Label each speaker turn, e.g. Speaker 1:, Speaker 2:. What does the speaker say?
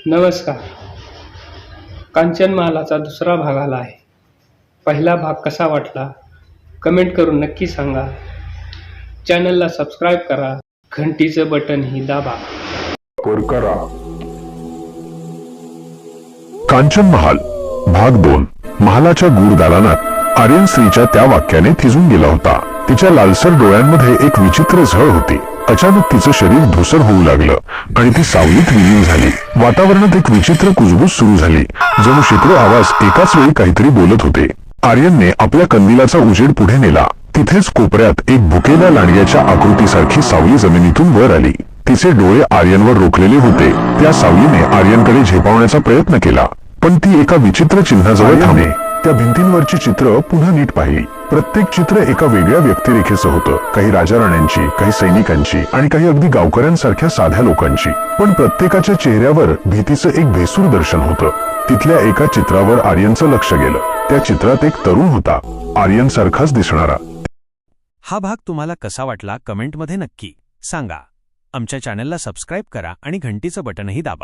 Speaker 1: नमस्कार. कांचन महालाचा दुसरा भाग आला आहे. पहिला भाग कसा वाटला कमेंट करून नक्की सांगा. चॅनलला सबस्क्राईब करा, घंटीचं बटनही दाबा.
Speaker 2: करा. कांचन महाल भाग 2. महालाच्या गूढ दालनात आर्यन स्त्रीच्या त्या वाक्याने थिजून गेला होता. तिच्या लालसर डोळ्यांमध्ये एक विचित्र झळ होती. अचानक तिचं शरीर धूसर होऊ लागलं आणि ती सावलीत विलीन झाली. वातावरणात एक विचित्र कुजबूज सुरू झाली, जणू शेकडो आवाज एकाच वेळी काहीतरी बोलत होते. आर्यनने आपल्या कंदिलाचा उजेड पुढे नेला. तिथेच कोपऱ्यात एक भुकेल्या लांडग्याच्या आकृतीसारखी सावली जमिनीतून वर आली. तिचे डोळे आर्यनवर रोखलेले होते. त्या सावलीने आर्यनकडे झेपावण्याचा प्रयत्न केला, पण ती एका विचित्र चिन्हाजवळ थांबली. त्या भिंतींवरची चित्र पुन्हा नीट पाहिली. प्रत्येक चित्र एका वेगळ्या व्यक्तिरेखेचं होतं. काही राजाराण्यांची, काही सैनिकांची आणि काही अगदी गावकऱ्यांसारख्या साध्या लोकांची. पण प्रत्येकाच्या चेहऱ्यावर भीतीचं एक भेसूर दर्शन होतं. तिथल्या एका चित्रावर आर्यनचं लक्ष गेलं. त्या चित्रात एक तरुण होता, आर्यन सारखाच दिसणारा.
Speaker 3: हा भाग तुम्हाला कसा वाटला कमेंटमध्ये नक्की सांगा. आमच्या चॅनलला सबस्क्राईब करा आणि घंटीचं बटनही दाबा.